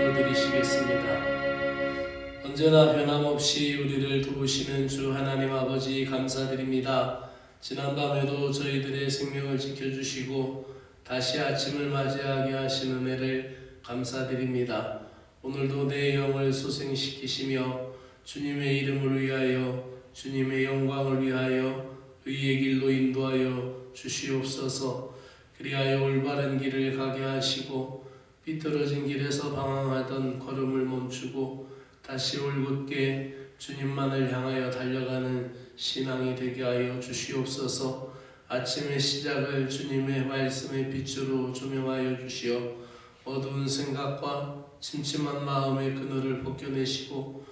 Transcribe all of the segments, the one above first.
기도드리시겠습니다. 언제나 변함없이 우리를 도우시는 주 하나님 아버지 감사드립니다. 지난밤에도 저희들의 생명을 지켜주시고 다시 아침을 맞이하게 하신 은혜를 감사드립니다. 오늘도 내 영을 소생시키시며 주님의 이름을 위하여 주님의 영광을 위하여 의의 길로 인도하여 주시옵소서. 그리하여 올바른 길을 가게 하시고 삐뚤어진 길에서 방황하던 걸음을 멈추고 다시 올곧게 주님만을 향하여 달려가는 신앙이 되게 하여 주시옵소서. 아침의 시작을 주님의 말씀의 빛으로 조명하여 주시어 어두운 생각과 침침한 마음의 그늘을 벗겨내시고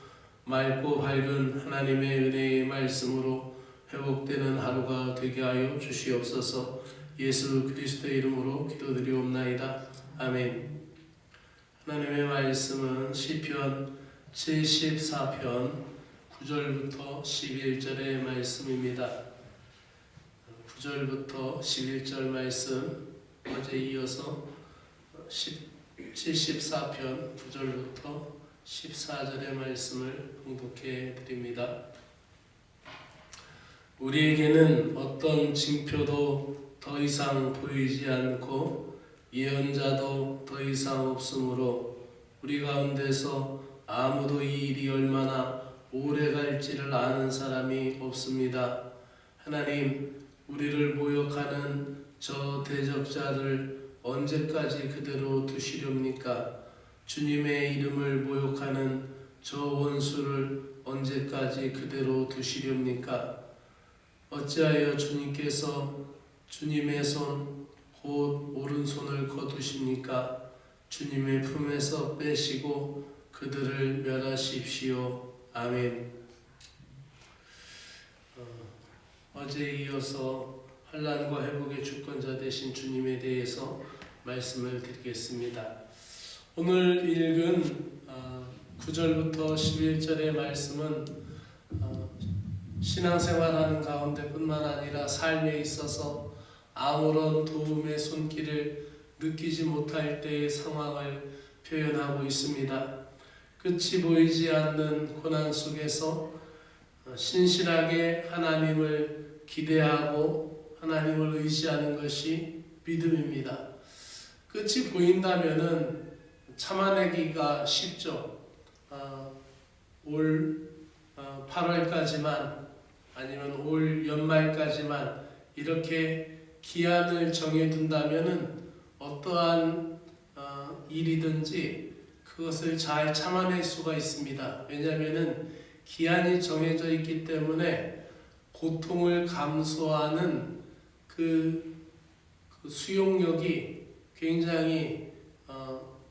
맑고 밝은 하나님의 은혜의 말씀으로 회복되는 하루가 되게 하여 주시옵소서. 예수 그리스도의 이름으로 기도드리옵나이다. 아멘. 하나님의 말씀은 시편 74편 9절부터 11절의 말씀입니다. 9절부터 11절 말씀 어제 이어서 74편 9절부터 14절의 말씀을 봉독해 드립니다. 우리에게는 어떤 징표도 더 이상 보이지 않고 예언자도 더 이상 없으므로 우리 가운데서 아무도 이 일이 얼마나 오래 갈지를 아는 사람이 없습니다. 하나님, 우리를 모욕하는 저 대적자를 언제까지 그대로 두시렵니까? 주님의 이름을 모욕하는 저 원수를 언제까지 그대로 두시렵니까? 어찌하여 주님께서 주님의 손, 곧 오른손을 거두십니까? 주님의 품에서 빼시고 그들을 멸하십시오. 아멘. 어제 이어서 환난과 회복의 주권자 되신 주님에 대해서 말씀을 드리겠습니다. 오늘 읽은 9절부터 11절의 말씀은 신앙생활하는 가운데 뿐만 아니라 삶에 있어서 아무런 도움의 손길을 느끼지 못할 때의 상황을 표현하고 있습니다. 끝이 보이지 않는 고난 속에서 신실하게 하나님을 기대하고 하나님을 의지하는 것이 믿음입니다. 끝이 보인다면은 참아내기가 쉽죠. 올 8월까지만 아니면 올 연말까지만 이렇게 기한을 정해둔다면은 어떠한 일이든지 그것을 잘 참아낼 수가 있습니다. 왜냐하면은 기한이 정해져 있기 때문에 고통을 감수하는 그 수용력이 굉장히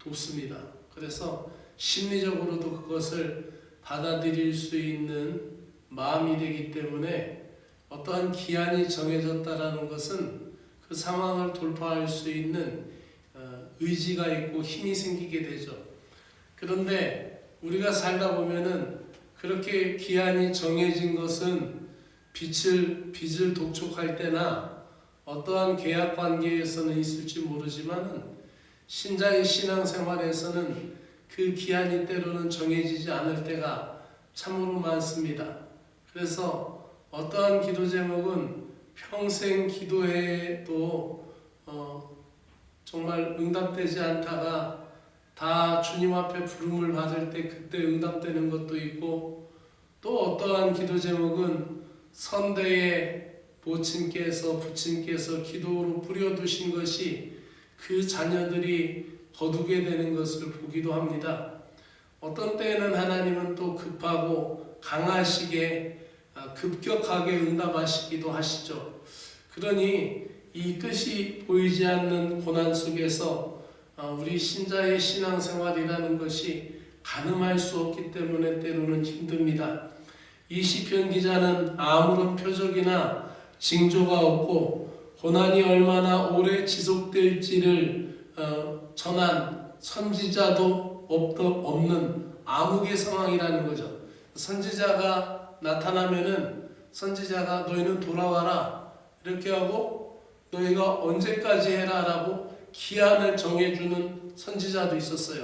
높습니다. 그래서 심리적으로도 그것을 받아들일 수 있는 마음이 되기 때문에 어떠한 기한이 정해졌다라는 것은 그 상황을 돌파할 수 있는 의지가 있고 힘이 생기게 되죠. 그런데 우리가 살다 보면은 그렇게 기한이 정해진 것은 빚을 독촉할 때나 어떠한 계약 관계에서는 있을지 모르지만은 신자의 신앙생활에서는 그 기한이 때로는 정해지지 않을 때가 참으로 많습니다. 그래서 어떠한 기도 제목은 평생 기도해도 정말 응답되지 않다가 다 주님 앞에 부름을 받을 때 그때 응답되는 것도 있고, 또 어떠한 기도 제목은 선대의 부친께서 기도로 뿌려두신 것이 그 자녀들이 거두게 되는 것을 보기도 합니다. 어떤 때에는 하나님은 또 급하고 강하시게 급격하게 응답하시기도 하시죠. 그러니 이 끝이 보이지 않는 고난 속에서 우리 신자의 신앙생활이라는 것이 가늠할 수 없기 때문에 때로는 힘듭니다. 이 시편 기자는 아무런 표적이나 징조가 없고 고난이 얼마나 오래 지속될지를 전한 선지자도 없는 암흑의 상황이라는 거죠. 선지자가 나타나면은 선지자가 너희는 돌아와라 이렇게 하고 너희가 언제까지 해라 라고 기한을 정해주는 선지자도 있었어요.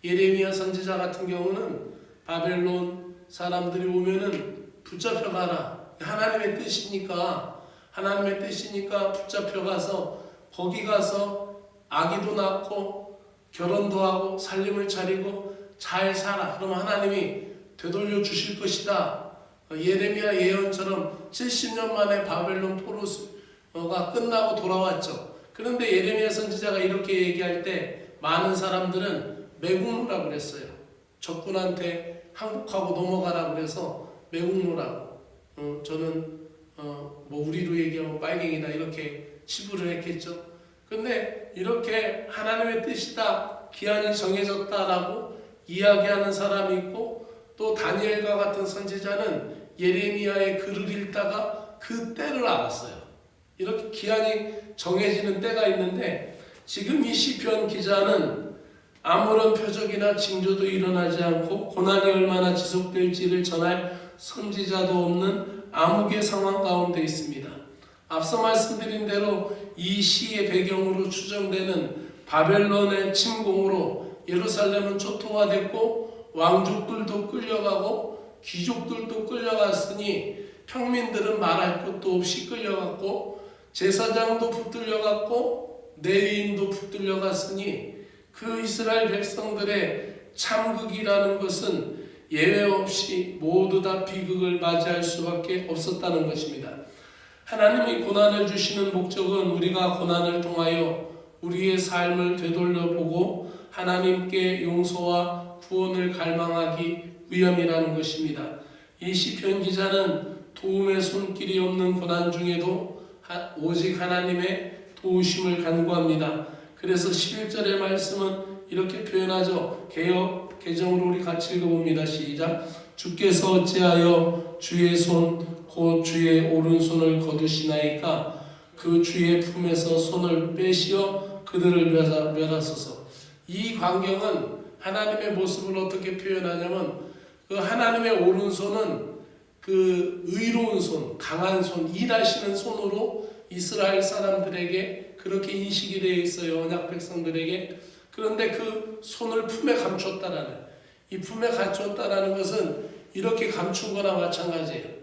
예레미야 선지자 같은 경우는 바벨론 사람들이 오면은 붙잡혀가라. 하나님의 뜻이니까 붙잡혀가서 거기 가서 아기도 낳고 결혼도 하고 살림을 차리고 잘 살아. 그럼 하나님이 되돌려 주실 것이다. 예레미야 예언처럼 70년 만에 바벨론 포로가 끝나고 돌아왔죠. 그런데 예레미야 선지자가 이렇게 얘기할 때 많은 사람들은 매국노라고 그랬어요. 적군한테 항복하고 넘어가라고 그래서 매국노라고. 저는 뭐 우리로 얘기하면 빨갱이다 이렇게 치부를 했겠죠. 근데 이렇게 하나님의 뜻이다, 기한이 정해졌다라고 이야기하는 사람이 있고, 또 다니엘과 같은 선지자는 예레미야의 글을 읽다가 그 때를 알았어요. 이렇게 기한이 정해지는 때가 있는데, 지금 이 시편 기자는 아무런 표적이나 징조도 일어나지 않고 고난이 얼마나 지속될지를 전할 선지자도 없는 암흑의 상황 가운데 있습니다. 앞서 말씀드린 대로 이 시의 배경으로 추정되는 바벨론의 침공으로 예루살렘은 초토화됐고 왕족들도 끌려가고 귀족들도 끌려갔으니 평민들은 말할 것도 없이 끌려갔고 제사장도 붙들려갔고 레위인도 붙들려갔으니 그 이스라엘 백성들의 참극이라는 것은 예외 없이 모두 다 비극을 맞이할 수밖에 없었다는 것입니다. 하나님이 고난을 주시는 목적은 우리가 고난을 통하여 우리의 삶을 되돌려보고 하나님께 용서와 구원을 갈망하기 위함이라는 것입니다. 이 시편 기자는 도움의 손길이 없는 고난 중에도 오직 하나님의 도우심을 간구합니다. 그래서 11절의 말씀은 이렇게 표현하죠. 개역 개정으로 우리 같이 읽어봅니다. 시작. 주께서 어찌하여 주의 손 곧 주의 오른손을 거두시나이까? 그 주의 품에서 손을 빼시어 그들을 멸하소서. 이 광경은 하나님의 모습을 어떻게 표현하냐면, 그 하나님의 오른손은 그 의로운 손, 강한 손, 일하시는 손으로 이스라엘 사람들에게 그렇게 인식이 되어 있어요. 언약 백성들에게. 그런데 그 손을 품에 감췄다라는, 이 품에 감췄다라는 것은 이렇게 감춘 거나 마찬가지예요.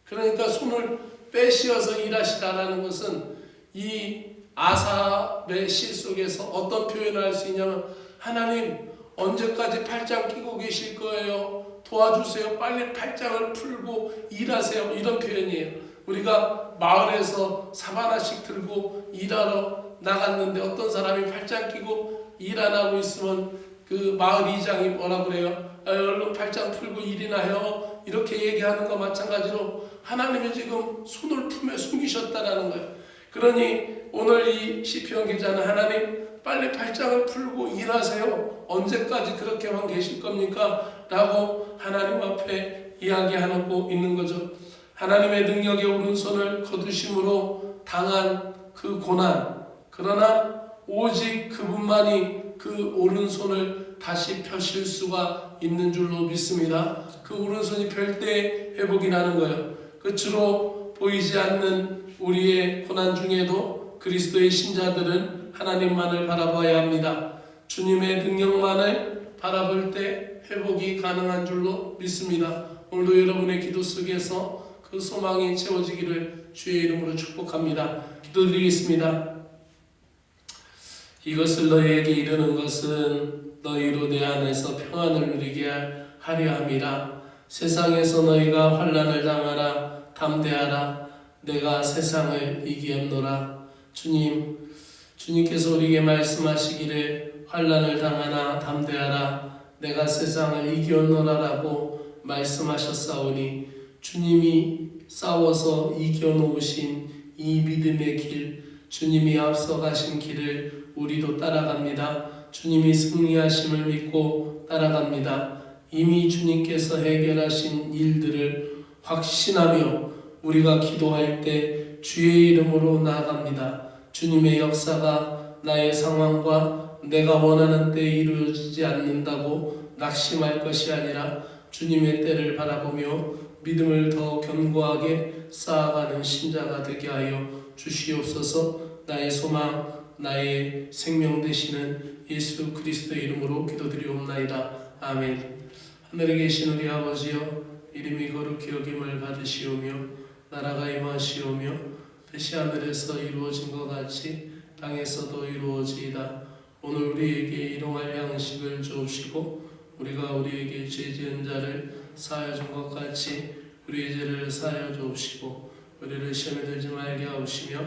그러니까 손을 빼씌어서 일하시다라는 것은 이 아삽의 시 속에서 어떤 표현을 할 수 있냐면, 하나님 언제까지 팔짱 끼고 계실 거예요? 도와주세요. 빨리 팔짱을 풀고 일하세요. 이런 표현이에요. 우리가 마을에서 삽 하나씩 들고 일하러 나갔는데 어떤 사람이 팔짱 끼고 일 안 하고 있으면 그 마을 이장이 뭐라 그래요? 얼른 팔짱 풀고 일이나 해요. 이렇게 얘기하는 거 마찬가지로 하나님이 지금 손을 품에 숨기셨다라는 거예요. 그러니 오늘 이 시편 기자는 하나님 빨리 팔짱을 풀고 일하세요. 언제까지 그렇게만 계실 겁니까? 라고 하나님 앞에 이야기하고 있는 거죠. 하나님의 능력의 오른손을 거두심으로 당한 그 고난, 그러나 오직 그분만이 그 오른손을 다시 펴실 수가 있는 줄로 믿습니다. 그 오른손이 펼 때 회복이 나는 거예요. 끝으로 보이지 않는 우리의 고난 중에도 그리스도의 신자들은 하나님만을 바라봐야 합니다. 주님의 능력만을 바라볼 때 회복이 가능한 줄로 믿습니다. 오늘도 여러분의 기도 속에서 그 소망이 채워지기를 주의 이름으로 축복합니다. 기도드리겠습니다. 이것을 너희에게 이르는 것은 너희로 내 안에서 평안을 누리게 하려 함이라. 세상에서 너희가 환난을 당하라. 담대하라. 내가 세상을 이기었노라. 주님께서 우리에게 말씀하시기를 환난을 당하나 담대하라. 내가 세상을 이기었노라라고 말씀하셨사오니, 주님이 싸워서 이겨놓으신 이 믿음의 길, 주님이 앞서가신 길을 우리도 따라갑니다. 주님이 승리하심을 믿고 따라갑니다. 이미 주님께서 해결하신 일들을 확신하며 우리가 기도할 때 주의 이름으로 나아갑니다. 주님의 역사가 나의 상황과 내가 원하는 때에 이루어지지 않는다고 낙심할 것이 아니라 주님의 때를 바라보며 믿음을 더 견고하게 쌓아가는 신자가 되게 하여 주시옵소서. 나의 소망, 나의 생명 되시는 예수 그리스도의 이름으로 기도드리옵나이다. 아멘. 하늘에 계신 우리 아버지여, 이름이 거룩히 여김을 받으시오며 나라가 임하시오며 뜻이 하늘에서 이루어진 것 같이 땅에서도 이루어지이다. 오늘 우리에게 일용할 양식을 주옵시고 우리가 우리에게 죄 지은 자를 사하여 준 것 같이 우리의 죄를 사하여 주옵시고 우리를 시험에 들지 말게 하옵시며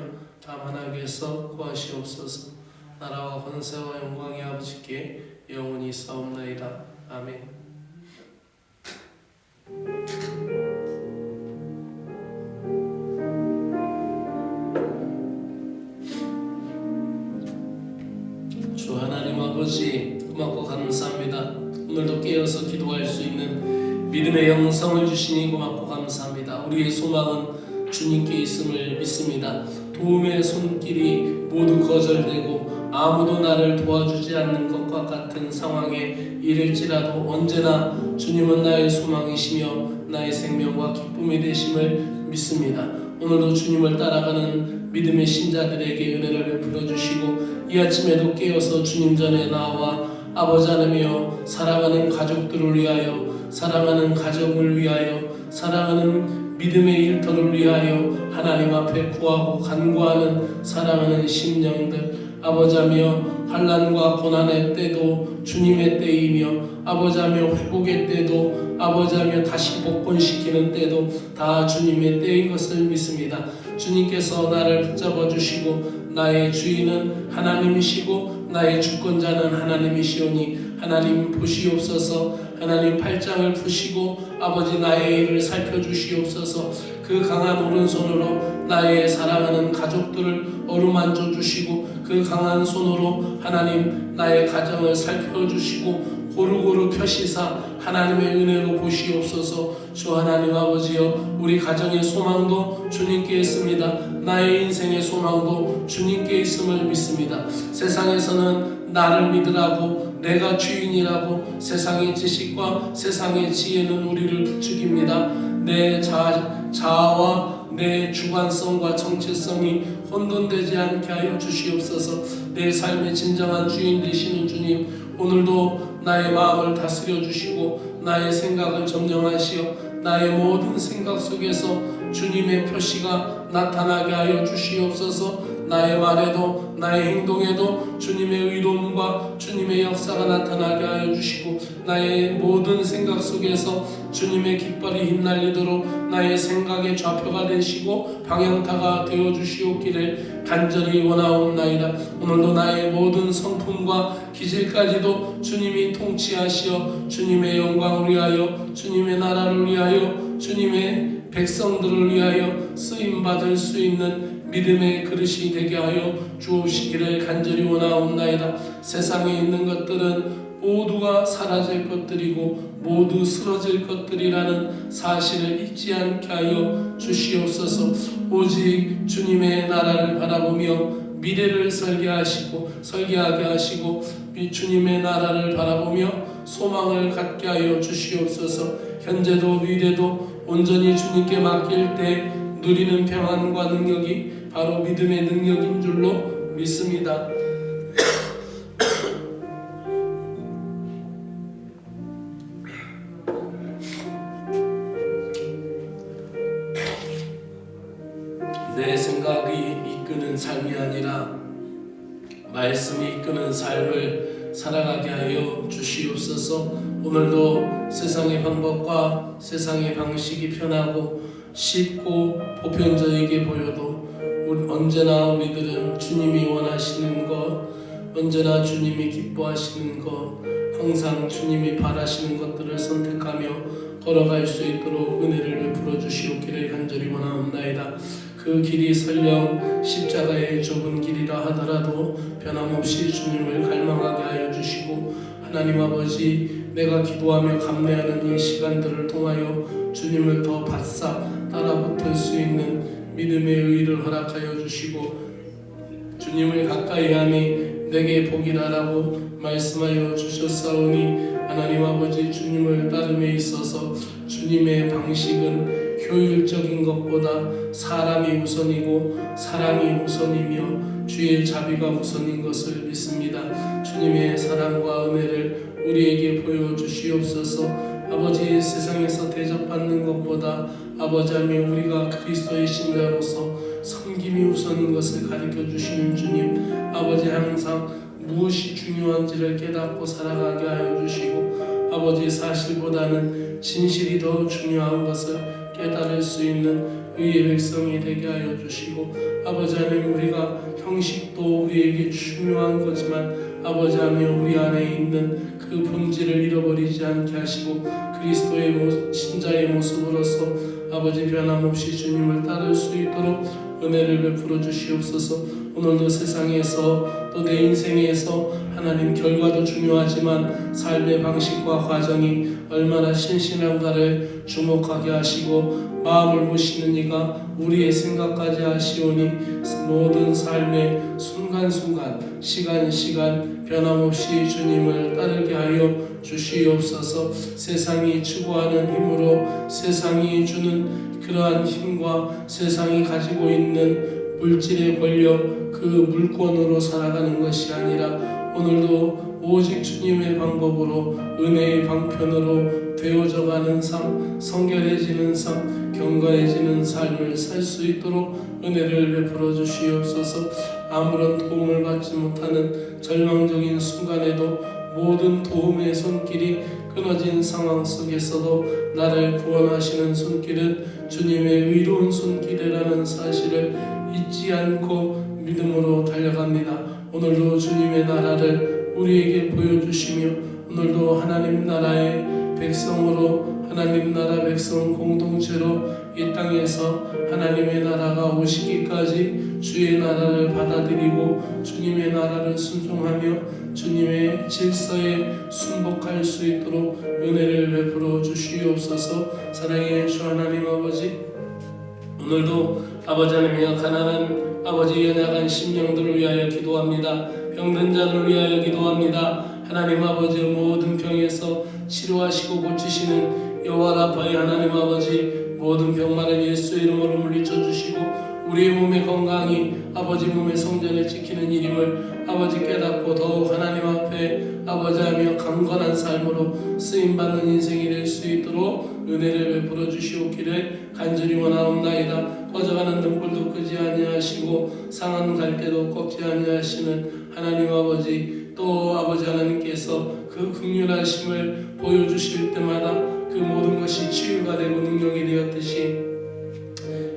다만 악에서 구하시옵소서. 나라와 권세와 영광이 아버지께 영원히 있사옵나이다. 아멘. 주 하나님 아버지, 고맙고 감사합니다. 오늘도 깨어서 기도할 수 있는 믿음의 영성을 주시니 고맙고 감사합니다. 우리의 소망은 주님께 있음을 믿습니다. 도움의 손길이 모두 거절되고 아무도 나를 도와주지 않는 것과 같은 상황에 이를지라도 언제나 주님은 나의 소망이시며 나의 생명과 기쁨이 되심을 믿습니다. 오늘도 주님을 따라가는 믿음의 신자들에게 은혜를 베풀어 주시고 이 아침에도 깨어서 주님 전에 나와 아버지 하나님이여, 사랑하는 가족들을 위하여, 사랑하는 가정을 위하여, 사랑하는 믿음의 일터를 위하여 하나님 앞에 구하고 간구하는 사랑하는 심령들, 아버지하며 환난과 고난의 때도 주님의 때이며 아버지하며 회복의 때도 아버지하며 다시 복권시키는 때도 다 주님의 때인 것을 믿습니다. 주님께서 나를 붙잡아 주시고 나의 주인은 하나님이시고 나의 주권자는 하나님이시오니 하나님 보시옵소서. 하나님 팔짱을 푸시고 아버지 나의 일을 살펴주시옵소서. 그 강한 오른손으로 나의 사랑하는 가족들을 어루만져 주시고 그 강한 손으로 하나님 나의 가정을 살펴주시고 고루고루 펴시사 하나님의 은혜로 보시옵소서. 주 하나님 아버지여, 우리 가정의 소망도 주님께 있습니다. 나의 인생의 소망도 주님께 있음을 믿습니다. 세상에서는 나를 믿으라고, 내가 주인이라고 세상의 지식과 세상의 지혜는 우리를 부추깁니다. 내 자아와 내 주관성과 정체성이 혼돈되지 않게 하여 주시옵소서. 내 삶의 진정한 주인 되시는 주님, 오늘도 나의 마음을 다스려 주시고 나의 생각을 점령하시어 나의 모든 생각 속에서 주님의 표시가 나타나게 하여 주시옵소서. 나의 말에도 나의 행동에도 주님의 의로움과 주님의 역사가 나타나게 하여 주시고 나의 모든 생각 속에서 주님의 깃발이 휘날리도록 나의 생각의 좌표가 되시고 방향타가 되어 주시옵기를 간절히 원하옵나이다. 오늘도 나의 모든 성품과 기질까지도 주님이 통치하시어 주님의 영광을 위하여, 주님의 나라를 위하여, 주님의 백성들을 위하여 쓰임받을 수 있는 믿음의 그릇이 되게 하여 주옵시기를 간절히 원하옵나이다. 세상에 있는 것들은 모두가 사라질 것들이고 모두 쓰러질 것들이라는 사실을 잊지 않게 하여 주시옵소서. 오직 주님의 나라를 바라보며 미래를 설계하게 하시고 주님의 나라를 바라보며 소망을 갖게 하여 주시옵소서. 현재도 미래도 온전히 주님께 맡길 때 누리는 평안과 능력이 바로 믿음의 능력인 줄로 믿습니다. 내 생각이 이끄는 삶이 아니라 말씀이 이끄는 삶을 살아가게 하여 주시옵소서. 오늘도 세상의 방법과 세상의 방식이 편하고 쉽고 보편적이게 보여도 언제나 우리들은 주님이 원하시는 것, 언제나 주님이 기뻐하시는 것, 항상 주님이 바라시는 것들을 선택하며 걸어갈 수 있도록 은혜를 베풀어 주시옵기를 간절히 원하옵나이다. 그 길이 설령 십자가의 좁은 길이라 하더라도 변함없이 주님을 갈망하게 하여 주시고 하나님 아버지, 내가 기도하며 감내하는 이 시간들을 통하여 주님을 더 바싹 따라붙을 수 있는 믿음의 의를 허락하여 주시고 주님을 가까이 하니 내게 복이라라고 말씀하여 주셨사오니 하나님 아버지, 주님을 따름에 있어서 주님의 방식은 효율적인 것보다 사람이 우선이고 사랑이 우선이며 주의 자비가 우선인 것을 믿습니다. 주님의 사랑과 은혜를 우리에게 보여주시옵소서. 아버지, 세상에서 대접받는 것보다 아버지 하나님 우리가 그리스도의 신자로서 섬김이 우선인 것을 가르쳐 주시는 주님, 아버지 항상 무엇이 중요한지를 깨닫고 살아가게 하여 주시고, 아버지 사실보다는 진실이 더 중요한 것을 깨달을 수 있는 의의 백성이 되게 하여 주시고, 아버지 하나님 우리가 형식도 우리에게 중요한 거지만 아버지 하나님 우리 안에 있는 그 본질을 잃어버리지 않게 하시고, 그리스도의 신자의 모습으로서 아버지 변함없이 주님을 따를 수 있도록 은혜를 베풀어 주시옵소서. 오늘도 세상에서 또 내 인생에서 하나님 결과도 중요하지만 삶의 방식과 과정이 얼마나 신실한가를 주목하게 하시고, 마음을 보시는 이가 우리의 생각까지 하시오니 모든 삶의 순간순간 시간 변함없이 주님을 따르게 하여 주시옵소서. 세상이 추구하는 힘으로, 세상이 주는 그러한 힘과 세상이 가지고 있는 물질의 권력, 그 물권으로 살아가는 것이 아니라 오늘도 오직 주님의 방법으로, 은혜의 방편으로 되어져가는 삶, 성결해지는 삶, 경건해지는 삶을 살 수 있도록 은혜를 베풀어 주시옵소서. 아무런 도움을 받지 못하는 절망적인 순간에도 모든 도움의 손길이 끊어진 상황 속에서도 나를 구원하시는 손길은 주님의 의로운 손길이라는 사실을 잊지 않고 믿음으로 달려갑니다. 오늘도 주님의 나라를 우리에게 보여주시며, 오늘도 하나님 나라의 백성으로, 하나님 나라 백성 공동체로 이 땅에서 하나님의 나라가 오시기까지 주의 나라를 받아들이고 주님의 나라를 순종하며 주님의 질서에 순복할 수 있도록 은혜를 베풀어 주시옵소서. 사랑의 주 하나님 아버지, 오늘도 아버지 하나님의 가난한 아버지 연약한 심령들을 위하여 기도합니다. 병든 자를 위하여 기도합니다. 하나님 아버지, 모든 병에서 치료하시고 고치시는 여호와 라파의 하나님 아버지, 모든 병만을 예수의 이름으로 물리쳐 주시고 우리의 몸의 건강이 아버지 몸의 성전을 지키는 일임을 아버지 깨닫고 더욱 하나님 앞에 아버지 하며 강건한 삶으로 쓰임받는 인생이 될 수 있도록 은혜를 베풀어 주시옵기를 간절히 원하옵나이다. 꺼져가는 등불도 끄지 아니하시고 상한 갈대도 꺾지 아니하시는 하나님 아버지, 또 아버지 하나님께서 그 긍휼하심을 보여주실 때마다 그 모든 것이 치유가 되고 능력이 되었듯이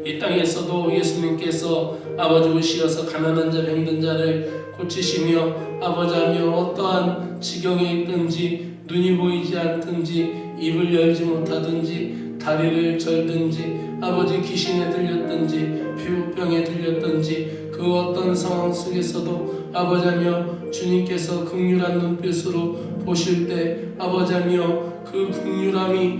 이 땅에서도 예수님께서 아버지 오시어서 가난한 자 병든 자를 고치시며 아버지 하며 어떠한 지경에 있든지 눈이 보이지 않든지 입을 열지 못하든지 다리를 절든지 아버지 귀신에 들렸든지 피부병에 들렸든지 그 어떤 상황 속에서도 아버지 하며 주님께서 긍휼한 눈빛으로 보실 때 아버지 하며 그 긍휼함이